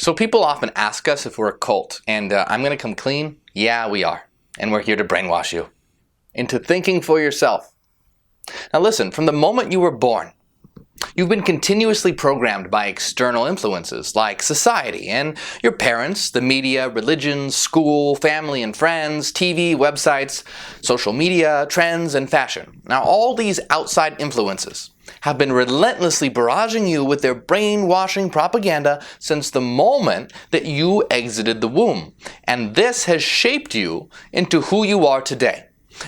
So people often ask us if we're a cult, and I'm going to come clean. Yeah, we are. And we're here to brainwash you into thinking for yourself. Now listen, from the moment you were born, you've been continuously programmed by external influences like society and your parents, the media, religion, school, family and friends, TV, websites, social media, trends, and fashion. Now all these outside influences have been relentlessly barraging you with their brainwashing propaganda since the moment that you exited the womb. And this has shaped you into who you are today.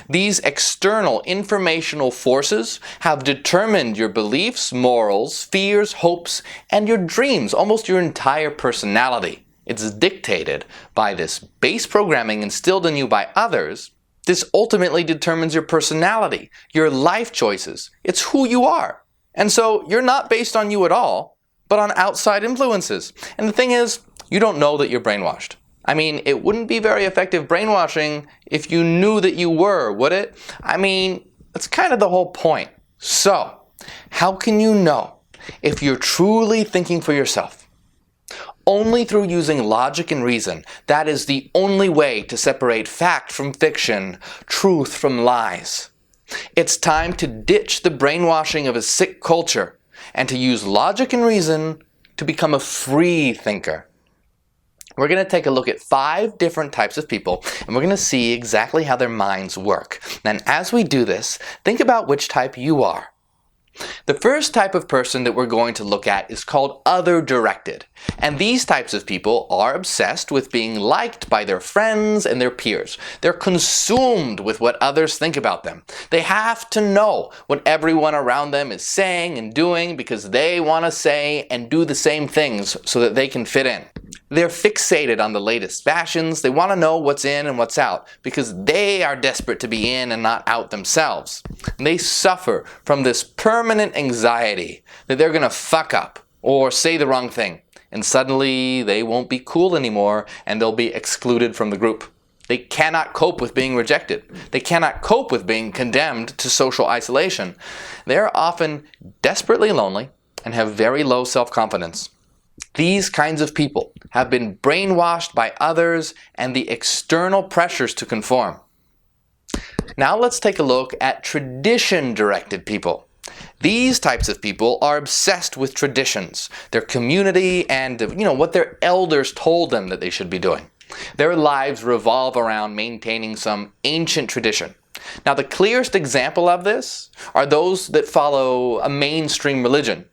These external informational forces have determined your beliefs, morals, fears, hopes, and your dreams, almost your entire personality. It's dictated by this base programming instilled in you by others. This ultimately determines your personality, your life choices. It's who you are. And so you're not based on you at all, but on outside influences. And the thing is, you don't know that you're brainwashed. I mean, it wouldn't be very effective brainwashing if you knew that you were, would it? I mean, that's kind of the whole point. So, how can you know if you're truly thinking for yourself? Only through using logic and reason. That is the only way to separate fact from fiction, truth from lies. It's time to ditch the brainwashing of a sick culture and to use logic and reason to become a free thinker. We're going to take a look at 5 different types of people, and we're going to see exactly how their minds work. And as we do this, think about which type you are. The first type of person that we're going to look at is called other-directed. And these types of people are obsessed with being liked by their friends and their peers. They're consumed with what others think about them. They have to know what everyone around them is saying and doing because they want to say and do the same things so that they can fit in. They're fixated on the latest fashions. They want to know what's in and what's out because they are desperate to be in and not out themselves. And they suffer from this permanent anxiety that they're going to fuck up or say the wrong thing. And suddenly they won't be cool anymore and they'll be excluded from the group. They cannot cope with being rejected. They cannot cope with being condemned to social isolation. They're often desperately lonely and have very low self-confidence. These kinds of people have been brainwashed by others and the external pressures to conform. Now let's take a look at tradition-directed people. These types of people are obsessed with traditions, their community, and what their elders told them that they should be doing. Their lives revolve around maintaining some ancient tradition. Now the clearest example of this are those that follow a mainstream religion.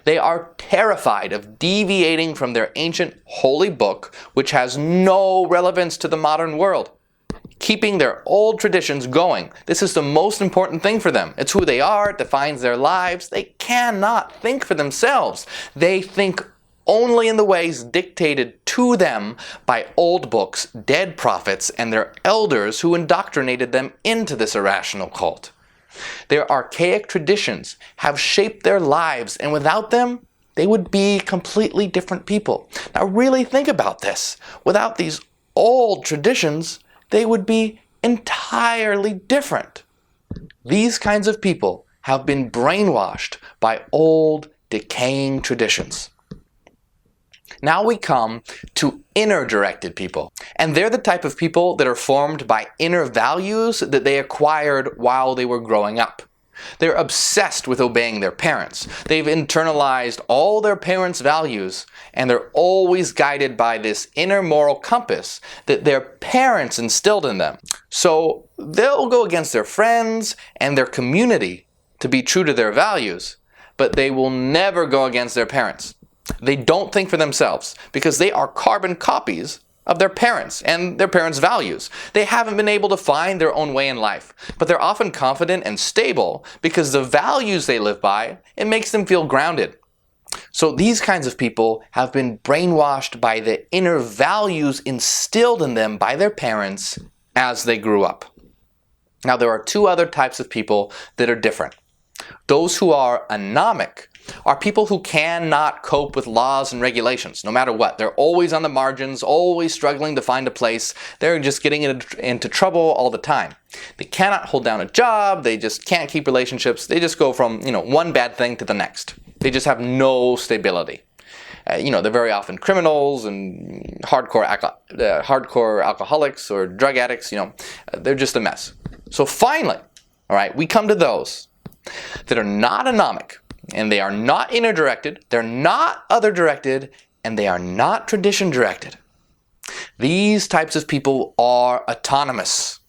They are terrified of deviating from their ancient holy book, which has no relevance to the modern world. Keeping their old traditions going. This is the most important thing for them. It's who they are, it defines their lives. They cannot think for themselves. They think only in the ways dictated to them by old books, dead prophets, and their elders who indoctrinated them into this irrational cult. Their archaic traditions have shaped their lives, and without them, they would be completely different people. Now really think about this. Without these old traditions, they would be entirely different. These kinds of people have been brainwashed by old, decaying traditions. Now we come to inner-directed people. And they're the type of people that are formed by inner values that they acquired while they were growing up. They're obsessed with obeying their parents. They've internalized all their parents' values, and they're always guided by this inner moral compass that their parents instilled in them. So they'll go against their friends and their community to be true to their values, but they will never go against their parents. They don't think for themselves because they are carbon copies of their parents and their parents' values. They haven't been able to find their own way in life, but they're often confident and stable because the values they live by, it makes them feel grounded. So these kinds of people have been brainwashed by the inner values instilled in them by their parents as they grew up. Now there are 2 other types of people that are different. Those who are anomic are people who cannot cope with laws and regulations, no matter what. They're always on the margins, always struggling to find a place. They're just getting into trouble all the time. They cannot hold down a job. They just can't keep relationships. They just go from, one bad thing to the next. They just have no stability. They're very often criminals and hardcore alcoholics or drug addicts. They're just a mess. So finally, all right, we come to those that are not anomic, and they are not inner-directed, they're not other-directed, and they are not tradition-directed. These types of people are autonomous.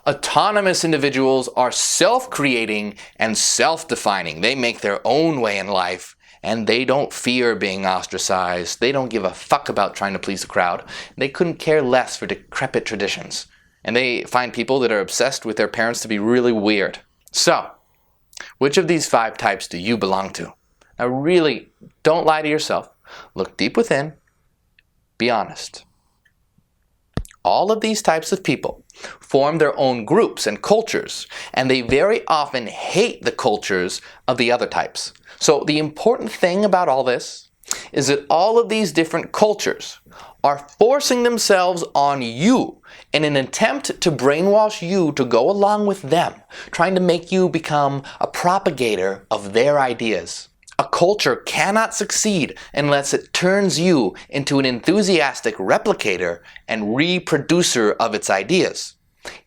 Autonomous individuals are self-creating and self-defining. They make their own way in life, and they don't fear being ostracized. They don't give a fuck about trying to please the crowd. They couldn't care less for decrepit traditions. And they find people that are obsessed with their parents to be really weird. So, which of these 5 types do you belong to? Now really, don't lie to yourself. Look deep within. Be honest. All of these types of people form their own groups and cultures, and they very often hate the cultures of the other types. So the important thing about all this is that all of these different cultures are forcing themselves on you in an attempt to brainwash you to go along with them, trying to make you become a propagator of their ideas. A culture cannot succeed unless it turns you into an enthusiastic replicator and reproducer of its ideas.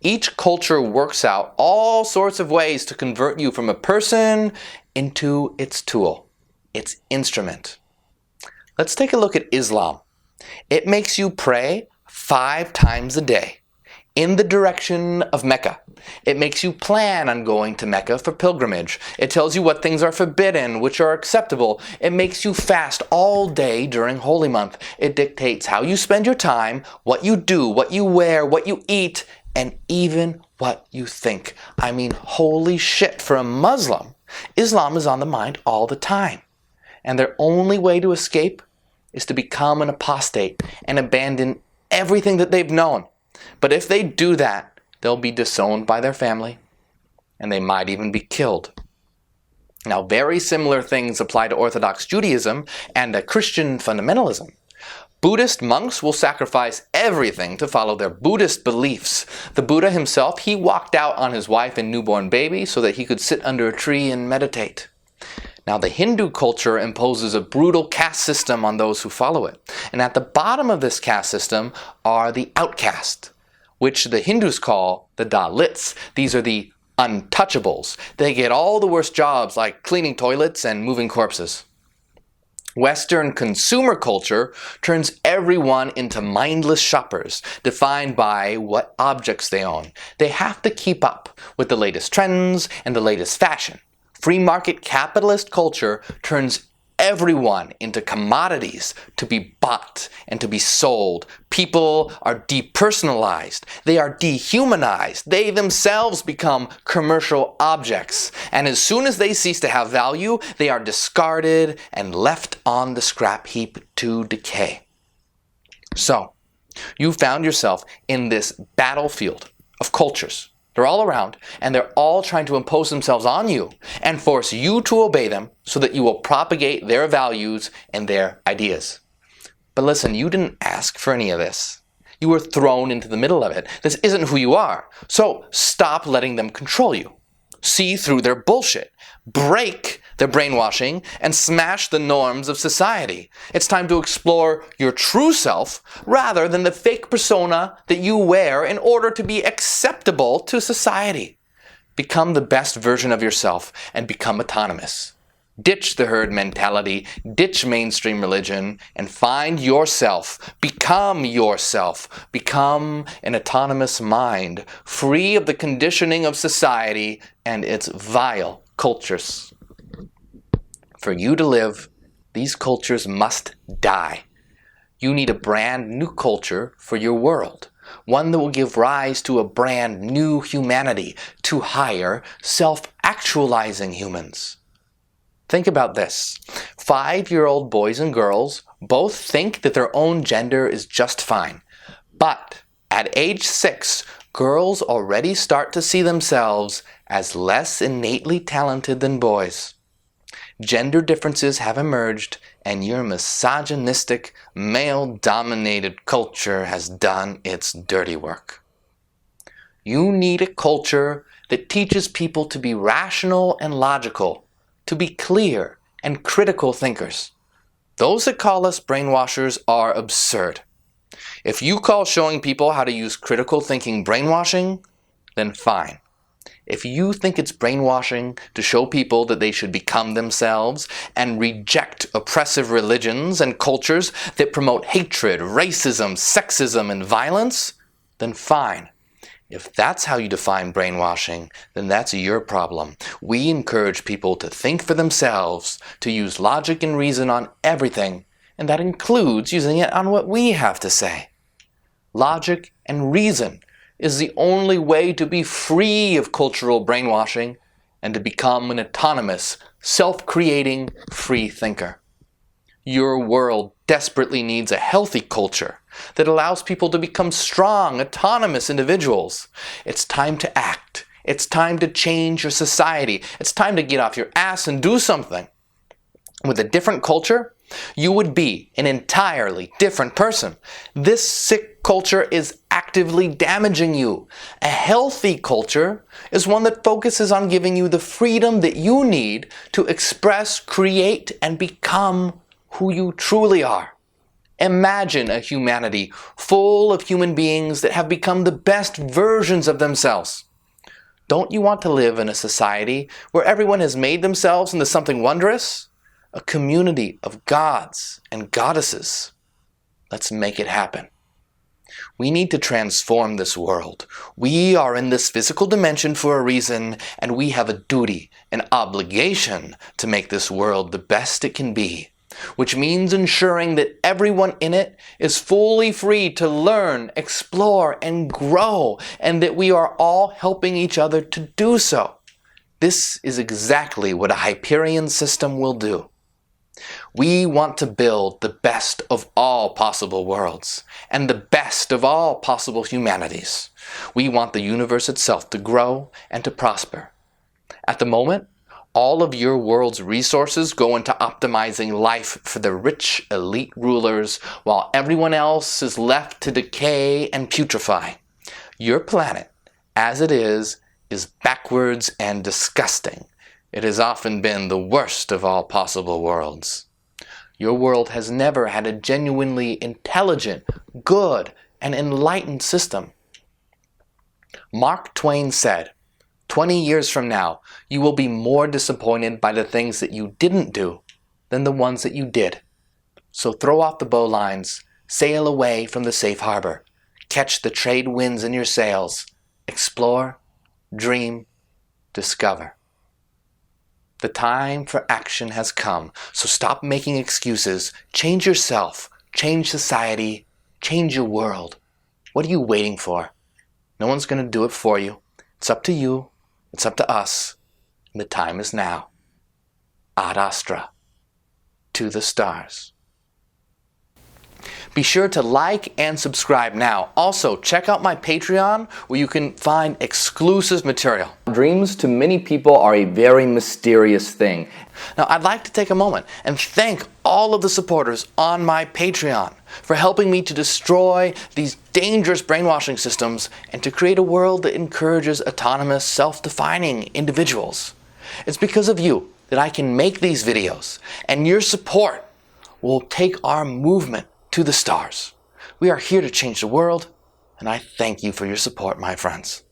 Each culture works out all sorts of ways to convert you from a person into its tool, its instrument. Let's take a look at Islam. It makes you pray 5 times a day in the direction of Mecca. It makes you plan on going to Mecca for pilgrimage. It tells you what things are forbidden, which are acceptable. It makes you fast all day during Holy Month. It dictates how you spend your time, what you do, what you wear, what you eat, and even what you think. I mean, holy shit, for a Muslim, Islam is on the mind all the time. And their only way to escape is to become an apostate and abandon everything that they've known. But if they do that, they'll be disowned by their family, and they might even be killed. Now, very similar things apply to Orthodox Judaism and Christian fundamentalism. Buddhist monks will sacrifice everything to follow their Buddhist beliefs. The Buddha himself, he walked out on his wife and newborn baby so that he could sit under a tree and meditate. Now, the Hindu culture imposes a brutal caste system on those who follow it. And at the bottom of this caste system are the outcasts, which the Hindus call the Dalits. These are the untouchables. They get all the worst jobs like cleaning toilets and moving corpses. Western consumer culture turns everyone into mindless shoppers, defined by what objects they own. They have to keep up with the latest trends and the latest fashion. Free market capitalist culture turns everyone into commodities to be bought and to be sold. People are depersonalized. They are dehumanized. They themselves become commercial objects. And as soon as they cease to have value, they are discarded and left on the scrap heap to decay. So, you found yourself in this battlefield of cultures. They're all around, and they're all trying to impose themselves on you and force you to obey them so that you will propagate their values and their ideas. But listen, you didn't ask for any of this. You were thrown into the middle of it. This isn't who you are. So stop letting them control you. See through their bullshit. Break their brainwashing and smash the norms of society. It's time to explore your true self rather than the fake persona that you wear in order to be acceptable to society. Become the best version of yourself and become autonomous. Ditch the herd mentality, ditch mainstream religion, and find yourself. Become yourself. Become an autonomous mind, free of the conditioning of society and its vile cultures. For you to live, these cultures must die. You need a brand new culture for your world, one that will give rise to a brand new humanity, to higher, self-actualizing humans. Think about this. 5-year-old boys and girls both think that their own gender is just fine. But at age 6, girls already start to see themselves as less innately talented than boys. Gender differences have emerged, and your misogynistic, male-dominated culture has done its dirty work. You need a culture that teaches people to be rational and logical, to be clear and critical thinkers. Those that call us brainwashers are absurd. If you call showing people how to use critical thinking brainwashing, then fine. If you think it's brainwashing to show people that they should become themselves and reject oppressive religions and cultures that promote hatred, racism, sexism, and violence, then fine. If that's how you define brainwashing, then that's your problem. We encourage people to think for themselves, to use logic and reason on everything, and that includes using it on what we have to say. Logic and reason is the only way to be free of cultural brainwashing and to become an autonomous, self-creating, free thinker. Your world desperately needs a healthy culture that allows people to become strong, autonomous individuals. It's time to act. It's time to change your society. It's time to get off your ass and do something. With a different culture, you would be an entirely different person. This sick culture is actively damaging you. A healthy culture is one that focuses on giving you the freedom that you need to express, create, and become who you truly are. Imagine a humanity full of human beings that have become the best versions of themselves. Don't you want to live in a society where everyone has made themselves into something wondrous? A community of gods and goddesses. Let's make it happen. We need to transform this world. We are in this physical dimension for a reason, and we have a duty, an obligation to make this world the best it can be, which means ensuring that everyone in it is fully free to learn, explore, and grow, and that we are all helping each other to do so. This is exactly what a Hyperion system will do. We want to build the best of all possible worlds and the best of all possible humanities. We want the universe itself to grow and to prosper. At the moment, all of your world's resources go into optimizing life for the rich elite rulers while everyone else is left to decay and putrefy. Your planet, as it is backwards and disgusting. It has often been the worst of all possible worlds. Your world has never had a genuinely intelligent, good, and enlightened system. Mark Twain said, 20 years from now, you will be more disappointed by the things that you didn't do than the ones that you did. So throw off the bowlines, sail away from the safe harbor, catch the trade winds in your sails, explore, dream, discover. The time for action has come, so stop making excuses. Change yourself, change society, change your world. What are you waiting for? No one's going to do it for you. It's up to you. It's up to us. And the time is now. Ad Astra. To the stars. Be sure to like and subscribe now. Also, check out my Patreon where you can find exclusive material. Dreams to many people are a very mysterious thing. Now, I'd like to take a moment and thank all of the supporters on my Patreon for helping me to destroy these dangerous brainwashing systems and to create a world that encourages autonomous, self-defining individuals. It's because of you that I can make these videos, and your support will take our movement to the stars. We are here to change the world, and I thank you for your support, my friends.